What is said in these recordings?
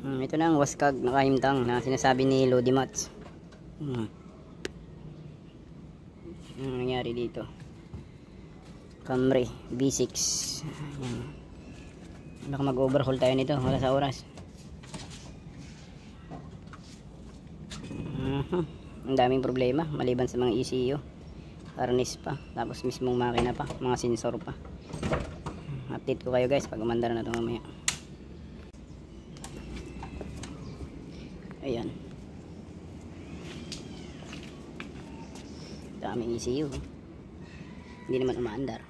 Ito na ang waskag na kahimtang na sinasabi ni Lodi Mats. Ang nangyari dito, Camry B6. Ayan. Baka mag-overhaul tayo nito, wala sa oras. Ang daming problema maliban sa mga ECU, harness pa, tapos mismong makina pa, mga sensor pa. Update ko kayo guys pag umandar na ito mamaya. Ayan, daming ECU, hindi naman umaandar.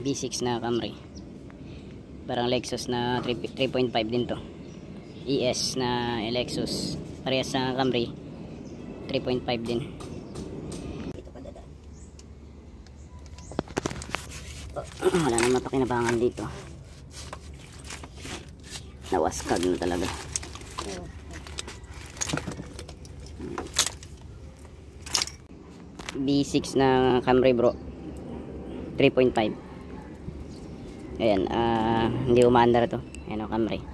B6 na Camry, parang Lexus na 3.5 din to. ES na Lexus, parehas sa Camry 3.5 din. Dito pa dadaan. Wala nang mapakinabangan dito, nawaskag na talaga. B6 na Camry bro, 3.5. Ayan, hindi umaandar to. Ayan o, Camry.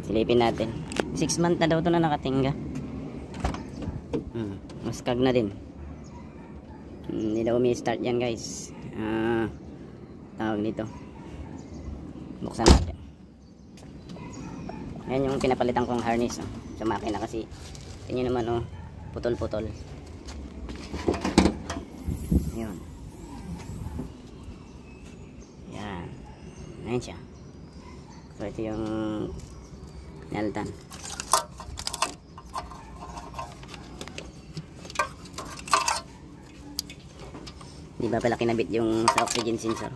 Silipin natin. 6 months na daw to na nakatingga. Waskag na din. Hindi daw umi-start yan guys. Tawag dito, buksan natin. Ayan yung pinapalitan kong harness sa makina kasi tingnan naman putol-putol. Yun. Yan. Ayan siya. So ito yung naltan. Di ba pala kinabit yung sa oxygen sensor?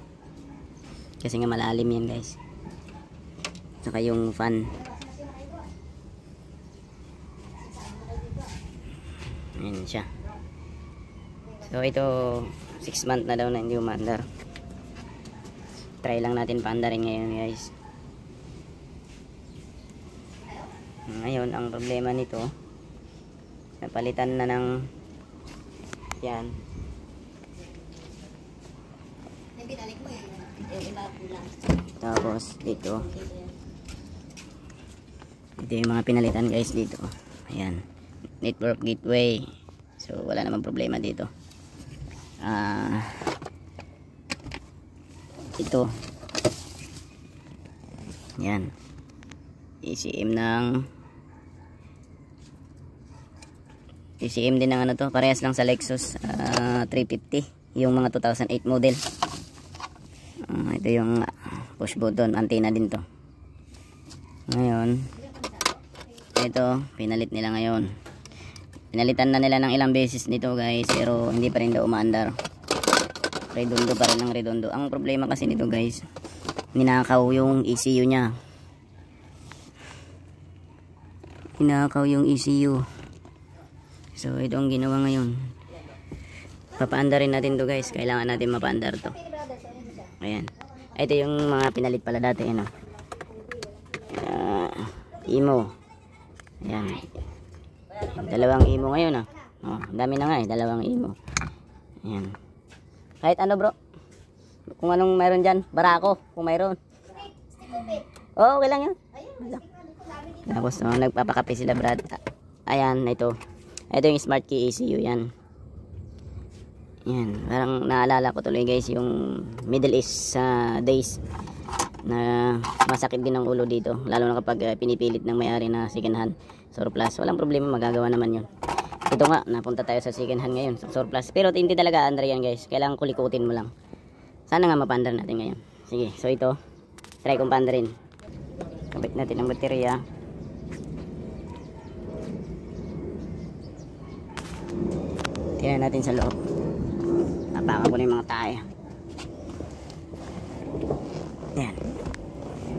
Kasi nga malalim yan guys. Saka yung fan. Ayan siya. So ito 6 months na daw na hindi umaandar. Try lang natin paandarin ngayon guys. Ngayon ang problema nito, napalitan na ng yan. Tapos dito yung mga pinalitan guys dito. Ayan, network gateway. So wala namang problema dito. Ito yan, ECM din ng ano to, parehas lang sa Lexus 350, yung mga 2008 model. Ito yung push button, antenna din to. Ngayon ito pinalit nila ngayon. Pinalitan na nila ng ilang beses nito guys, pero hindi pa rin daw umaandar. Redondo pa rin ng redondo. Ang problema kasi nito guys, ninakaw yung ECU nya. Ninakaw yung ECU. So ito ang ginawa ngayon, papaandarin natin to guys. Kailangan natin mapaandar to. Ayan, ito yung mga pinalit pala dati, ano, imo. Ayan, dalawang imo ngayon dami na nga dalawang imo. Ayan, kahit ano bro, kung anong mayroon dyan, barako kung mayroon. Okay lang yun. Tapos nagpapakape sila brad. Ayan, ito yung smart key ECU yan. Yan, parang naalala ko tuloy guys yung Middle East days na masakit din ang ulo dito, lalo na kapag pinipilit ng may-ari na second hand surplus. Walang problema, magagawa naman yun. Ito nga, napunta tayo sa second hand ngayon, sa surplus. Pero hindi talaga andar yan guys, kailangan kulikutin mo lang. Sana nga mapandar natin ngayon. Sige, so ito try kong pandarin. Kabit natin ang baterya. Tingnan natin sa loob. Napakan ko na yung mga tayo. Ayan,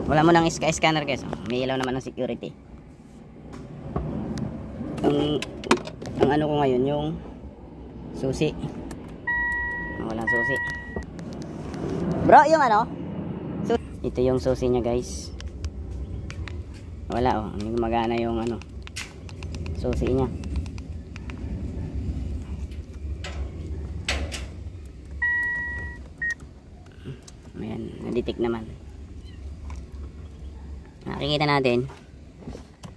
wala mo lang scanner guys. May ilaw naman ng security. Ang ano ko ngayon, yung susi. Walang susi bro, yung ano, ito yung susi nya guys. Wala hindi gumagana yung ano, susi nya. Ayan, na-detect naman. Nakikita natin,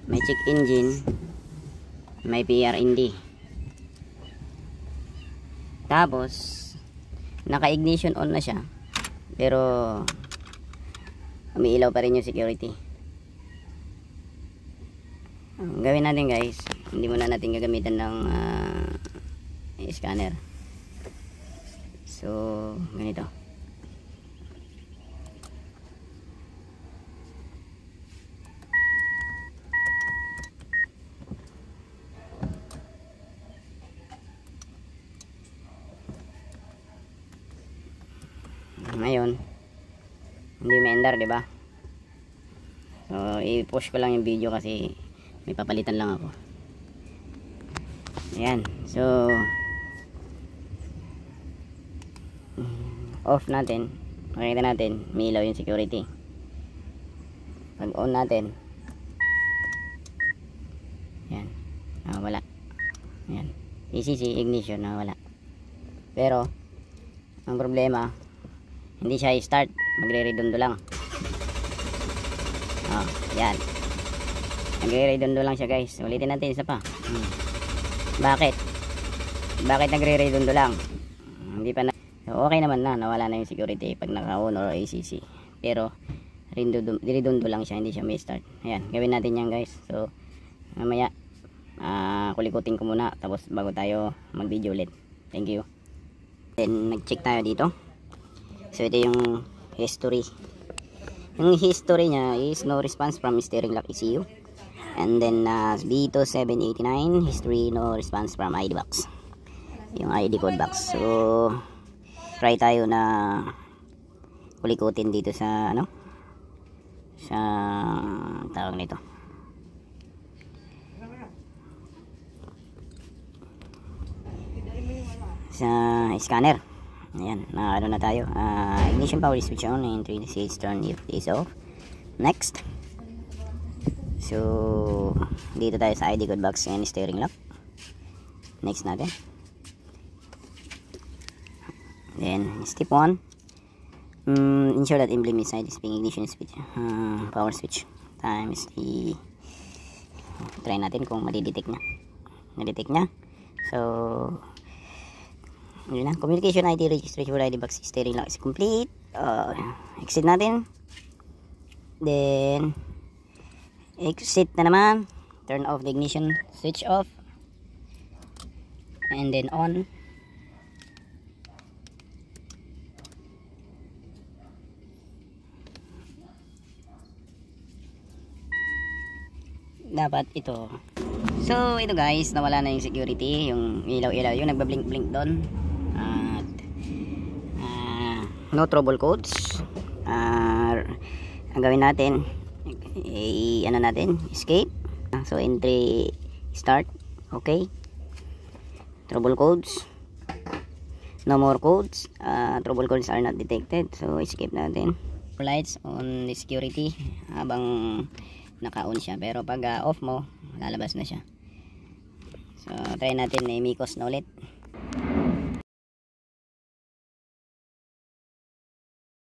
may check engine, may PRND. Tapos, naka-ignition on na siya. Pero, umiilaw pa rin yung security. Ang gawin natin guys, hindi muna natin gagamitan ng scanner. So, ganito. Ngayon, hindi maendar, di ba? So, i-push ko lang yung video kasi may papalitan lang ako. Ayan. So, off natin. Makikita natin, may ilaw yung security. Pag on natin, ayan, wala. Ayan. ECC, ignition, wala. Pero, ang problema, hindi siya i-start, magre-redondo lang. Yan. Nagre-redondo lang siya guys. Ulitin natin isa pa. Bakit? Bakit nagre-redondo lang? Hindi pa na. So, okay naman na, nawala na yung security pag naka-on or ACC. Pero, redondo lang siya, hindi siya may start. Ayan, gawin natin yan guys. So, mamaya, kulikutin ko muna, tapos bago tayo mag-video ulit. Thank you. Then, nag-check tayo dito. So ito yung history. Yung history niya is no response from steering lock ECU. And then B2 789 history, no response from ID box. Yung ID code box. So try tayo na kulikutin dito sa ano? Sa tawag nito. Sa scanner. Ayan, ano na tayo. Ignition power is switch on and 3 turn if is off. Next. So, dito tayo sa ID code box and steering lock. Next natin. Then, step 1. Ensure that emblem inside is being ignition switch. Power switch. Times the... Try natin kung madidetect niya. Nadetect niya. So, yun na. Communication ID registration ID box steering lock is complete. Exit natin. Then exit na naman. Turn off the ignition switch off. And then on. Dapat ito. So ito guys, nawala na yung security, yung ilaw-ilaw, yung nagba-blink-blink doon. At no trouble codes. Ang gawin natin, ano natin, escape. So entry start, okay. Trouble codes, no more codes. Trouble codes are not detected, so escape natin. Lights on the security habang naka-on siya, pero pag off mo, lalabas na siya. So try natin na i-mikos na ulit.